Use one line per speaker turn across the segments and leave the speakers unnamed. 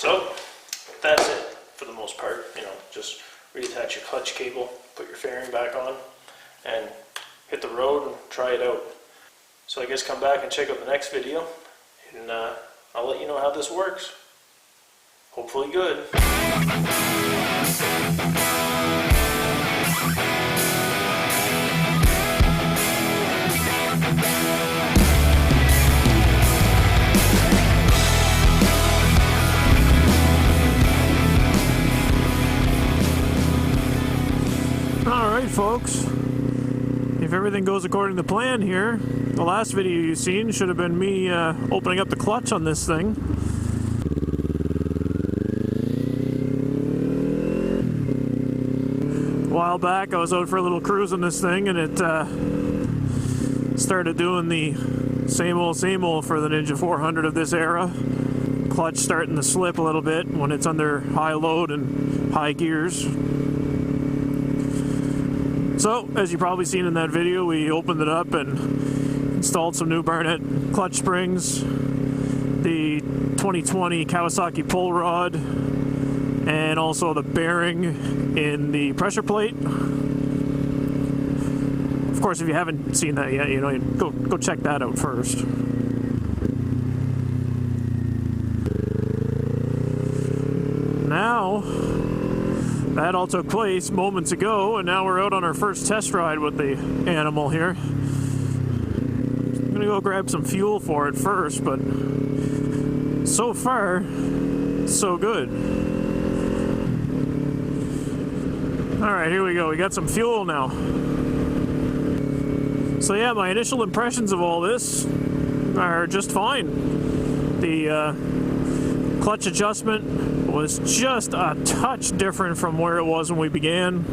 So that's it for the most part. You know, just reattach your clutch cable, put your fairing back on, and hit the road and try it out. So I guess come back and check out the next video, and I'll let you know how this works. Hopefully good. Alright folks, if everything goes according to plan here, the last video you've seen should have been me opening up the clutch on this thing. A while back I was out for a little cruise on this thing, and it started doing the same old for the Ninja 400 of this era. Clutch starting to slip a little bit when it's under high load and high gears. So, as you've probably seen in that video, we opened it up and installed some new Barnett clutch springs, the 2020 Kawasaki pull rod, and also the bearing in the pressure plate. Of course, if you haven't seen that yet, you know, go check that out first. Now, that all took place moments ago, and now we're out on our first test ride with the animal here. I'm gonna go grab some fuel for it first, but so far, so good. Alright, here we go. We got some fuel now. So yeah, my initial impressions of all this are just fine. The clutch adjustment was just a touch different from where it was when we began.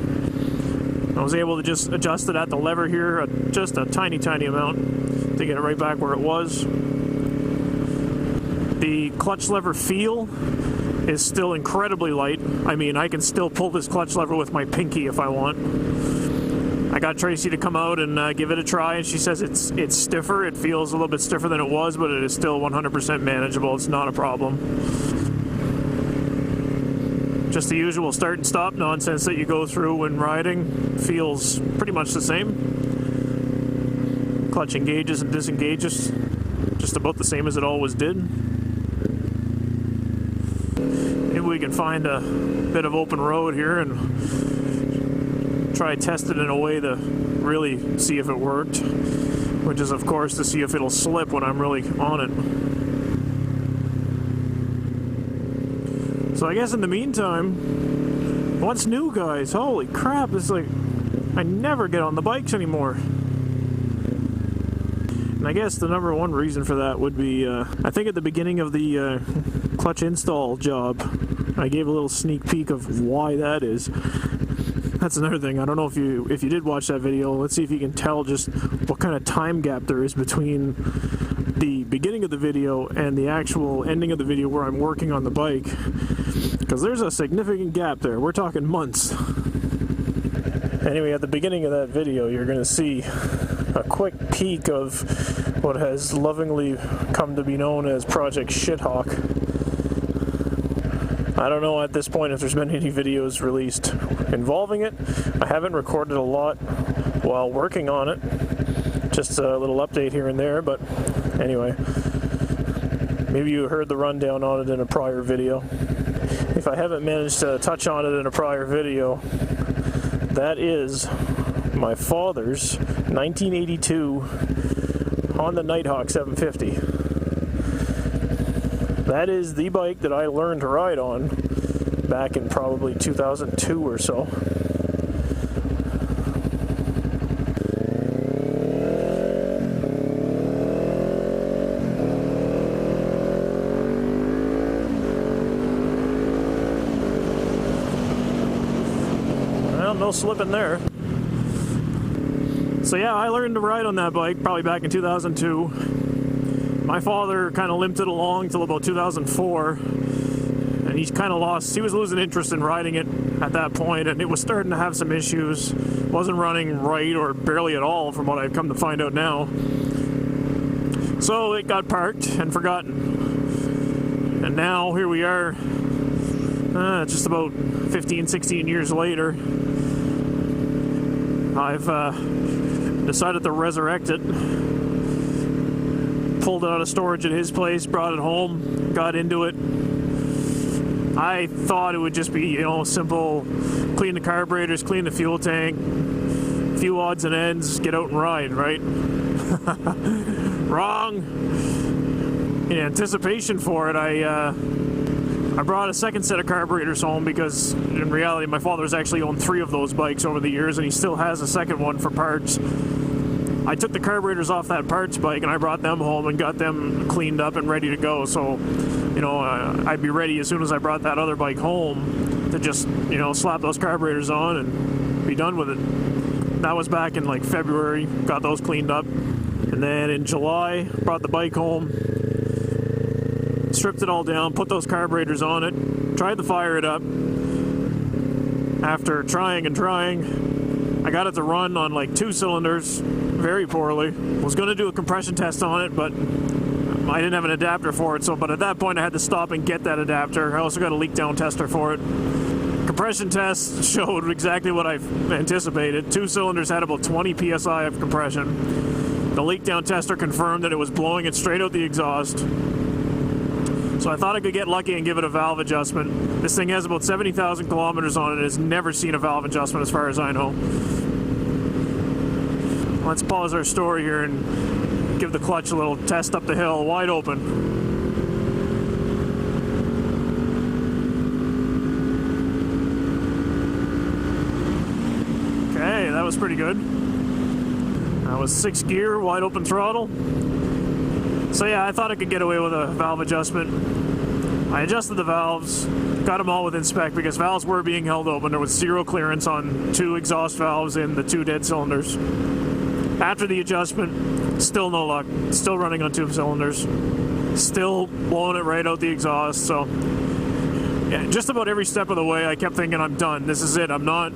I was able to just adjust it at the lever here, just a tiny amount to get it right back where it was. The clutch lever feel is still incredibly light. I mean, I can still pull this clutch lever with my pinky if I want. I got Tracy to come out and give it a try, and she says it's stiffer. It feels a little bit stiffer than it was, but it is still 100% manageable. It's not a problem. Just the usual start and stop nonsense that you go through when riding feels pretty much the same. Clutch engages and disengages just about the same as it always did. Maybe we can find a bit of open road here and try test it in a way to really see if it worked, which is of course to see if it'll slip when I'm really on it. So I guess in the meantime, what's new, guys? Holy crap, it's like I never get on the bikes anymore. And I guess the number one reason for that would be, I think at the beginning of the clutch install job, I gave a little sneak peek of why that is. That's another thing. I don't know if you did watch that video. Let's see if you can tell just what kind of time gap there is between the beginning of the video and the actual ending of the video where I'm working on the bike. Because there's a significant gap there. We're talking months. Anyway, at the beginning of that video, you're going to see a quick peek of what has lovingly come to be known as Project Shithawk. I don't know at this point if there's been any videos released involving it. I haven't recorded a lot while working on it. Just a little update here and there, but anyway. Maybe you heard the rundown on it in a prior video. If I haven't managed to touch on it in a prior video, that is my father's 1982 Honda Nighthawk 750. That is the bike that I learned to ride on back in probably 2002 or so. No slipping there. So yeah, I learned to ride on that bike probably back in 2002. My father kind of limped it along till about 2004, and he was losing interest in riding it at that point, and it was starting to have some issues. Wasn't running right or barely at all from what I've come to find out now. So it got parked and forgotten. And now here we are, just about 15, 16 years later. I've decided to resurrect it. Pulled it out of storage at his place, brought it home, got into it. I thought it would just be, simple, clean the carburetors, clean the fuel tank, a few odds and ends, get out and ride, right? Wrong. In anticipation for it, I brought a second set of carburetors home because, in reality, my father's actually owned 3 of those bikes over the years, and he still has a second one for parts. I took the carburetors off that parts bike and I brought them home and got them cleaned up and ready to go. So, I'd be ready as soon as I brought that other bike home to just, slap those carburetors on and be done with it. That was back in like February, got those cleaned up. And then in July, brought the bike home, stripped it all down, put those carburetors on it, tried to fire it up. After trying and trying, I got it to run on like 2 cylinders very poorly. Was going to do a compression test on it, but I didn't have an adapter for it. But at that point I had to stop and get that adapter. I also got a leak down tester for it. Compression test showed exactly what I anticipated. 2 cylinders had about 20 psi of compression. The leak down tester confirmed that it was blowing it straight out the exhaust. So I thought I could get lucky and give it a valve adjustment. This thing has about 70,000 kilometers on it. It has never seen a valve adjustment as far as I know. Let's pause our story here and give the clutch a little test up the hill, wide open. Okay, that was pretty good. That was 6 gear, wide open throttle. So yeah, I thought I could get away with a valve adjustment. I adjusted the valves, got them all within spec because valves were being held open. There was 0 clearance on 2 exhaust valves in the 2 dead cylinders. After the adjustment, still no luck. Still running on 2 cylinders. Still blowing it right out the exhaust. So yeah, just about every step of the way I kept thinking I'm done. This is it. I'm not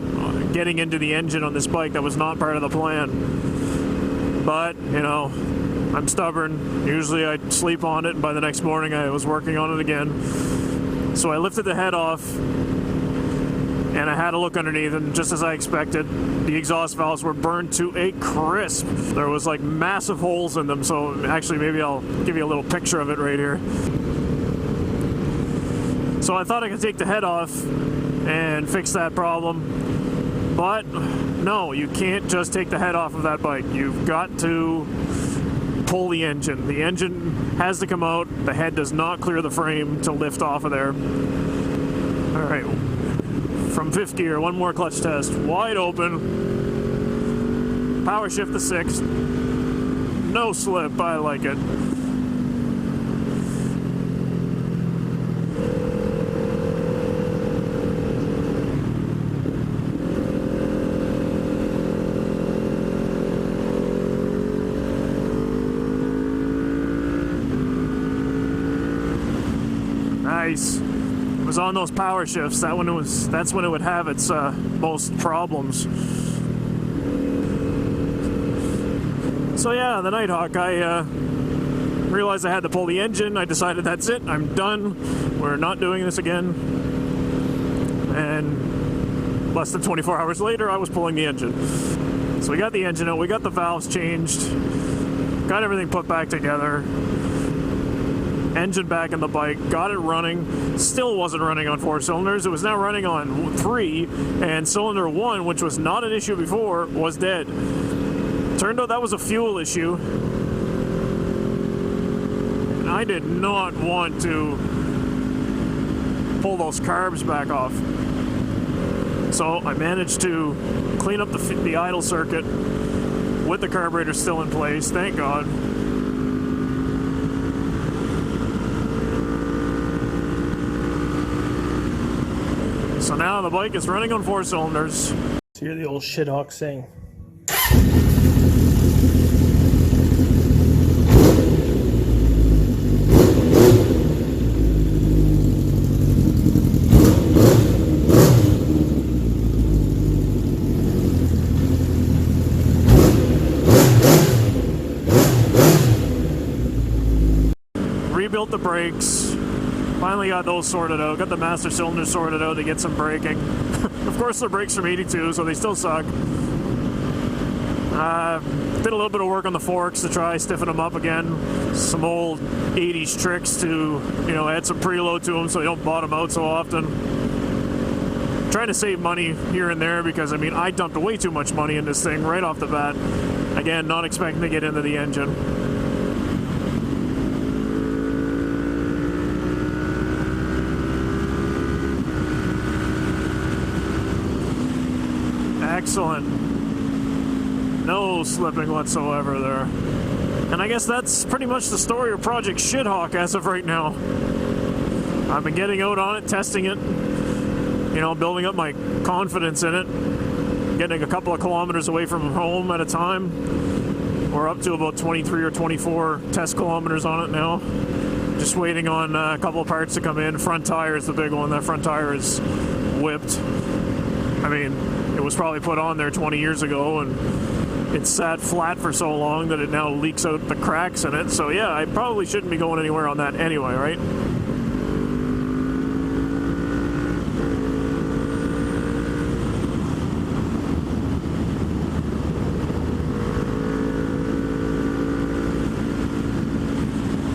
getting into the engine on this bike. That was not part of the plan. But, I'm stubborn. Usually I'd sleep on it, and by the next morning I was working on it again. So I lifted the head off, and I had a look underneath, and just as I expected, the exhaust valves were burned to a crisp. There was like massive holes in them, so actually maybe I'll give you a little picture of it right here. So I thought I could take the head off and fix that problem, but no, you can't just take the head off of that bike. You've got to pull the engine. The engine has to come out. The head does not clear the frame to lift off of there. All right, from 5th gear, one more clutch test. Wide open. Power shift to 6th. No slip, I like it. Nice. It was on those power shifts. That's when it would have its most problems. So yeah, the Nighthawk, I realized I had to pull the engine. I decided that's it. I'm done. We're not doing this again. And less than 24 hours later, I was pulling the engine. So we got the engine out. We got the valves changed. Got everything put back together. Engine back in the bike, got it running, still wasn't running on 4 cylinders. It was now running on 3, and cylinder 1, which was not an issue before, was dead. Turned out that was a fuel issue, and I did not want to pull those carbs back off. So I managed to clean up the idle circuit with the carburetor still in place, thank God. So now the bike is running on 4 cylinders.
So you're the old shithawk saying.
Rebuilt the brakes. Finally got those sorted out. Got the master cylinder sorted out to get some braking. Of course, they're brakes from 82, so they still suck. Did a little bit of work on the forks to try stiffen them up again. Some old 80s tricks to, add some preload to them so they don't bottom out so often. Trying to save money here and there because, I dumped way too much money in this thing right off the bat. Again, not expecting to get into the engine. Excellent. No slipping whatsoever there. And I guess that's pretty much the story of Project Shithawk as of right now. I've been getting out on it, testing it, building up my confidence in it, getting a couple of kilometers away from home at a time. We're up to about 23 or 24 test kilometers on it now. Just waiting on a couple of parts to come in. Front tire is the big one. That front tire is whipped. It was probably put on there 20 years ago, and it's sat flat for so long that it now leaks out the cracks in it. So yeah, I probably shouldn't be going anywhere on that anyway, right?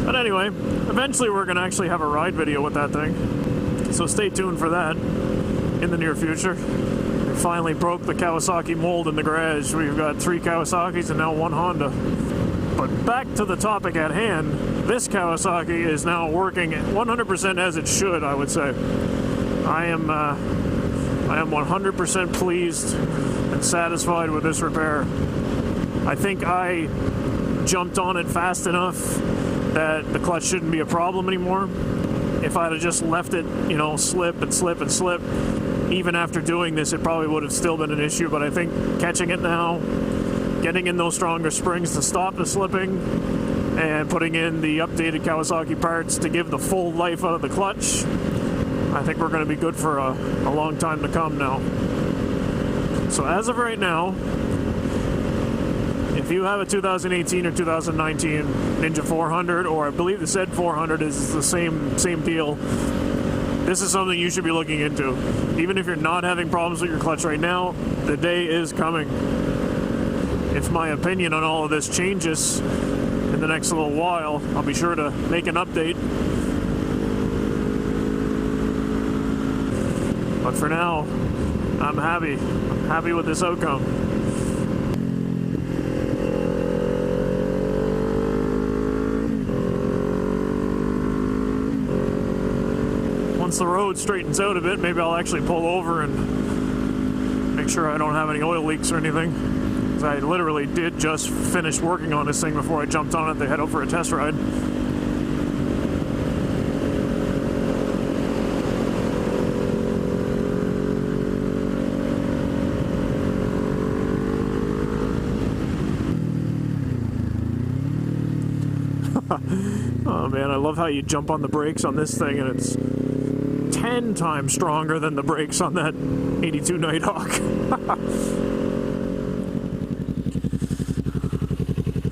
But anyway, eventually we're going to actually have a ride video with that thing. So stay tuned for that in the near future. Finally broke the Kawasaki mold in the garage. We've got 3 Kawasaki's and now 1 Honda. But back to the topic at hand, this Kawasaki is now working 100% as it should, I would say. I am 100% pleased and satisfied with this repair. I think I jumped on it fast enough that the clutch shouldn't be a problem anymore. If I'd have just left it, slip and slip and slip, even after doing this, it probably would have still been an issue, but I think catching it now, getting in those stronger springs to stop the slipping, and putting in the updated Kawasaki parts to give the full life out of the clutch, I think we're going to be good for a long time to come now. So as of right now, if you have a 2018 or 2019 Ninja 400, or I believe the said 400 is the same deal, this is something you should be looking into. Even if you're not having problems with your clutch right now, the day is coming. If my opinion on all of this changes in the next little while, I'll be sure to make an update. But for now, I'm happy. I'm happy with this outcome. Once the road straightens out a bit, maybe I'll actually pull over and make sure I don't have any oil leaks or anything. Because I literally did just finish working on this thing before I jumped on it to head out for a test ride. Oh man, I love how you jump on the brakes on this thing and it's 10 times stronger than the brakes on that 82 Nighthawk.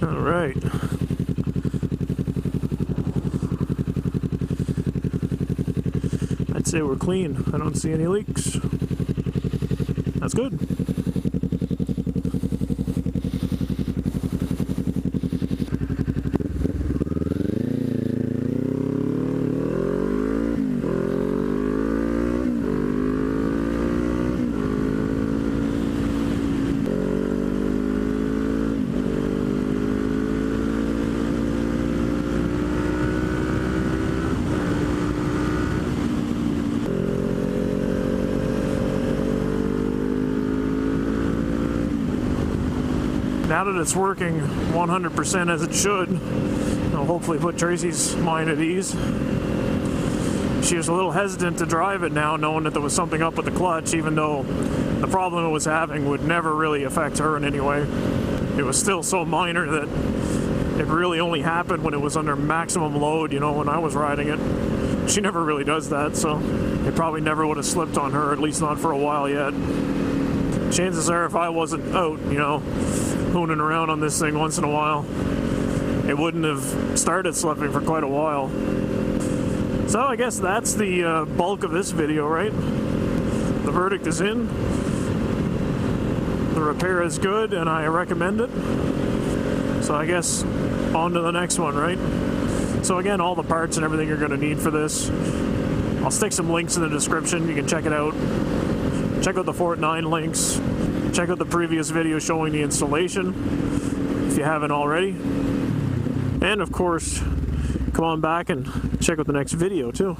All right. I'd say we're clean. I don't see any leaks. That's good. Now that it's working 100% as it should, I'll hopefully put Tracy's mind at ease. She was a little hesitant to drive it now, knowing that there was something up with the clutch, even though the problem it was having would never really affect her in any way. It was still so minor that it really only happened when it was under maximum load, when I was riding it. She never really does that, so it probably never would have slipped on her, at least not for a while yet. Chances are if I wasn't out, hooning around on this thing once in a while, it wouldn't have started slipping for quite a while. So I guess that's the bulk of this video, right? The verdict is in. The repair is good and I recommend it. So I guess on to the next one, right? So again, all the parts and everything you're going to need for this, I'll stick some links in the description. You can check it out. Check out the Fort 9 links. Check out the previous video showing the installation if you haven't already. And of course, come on back and check out the next video too.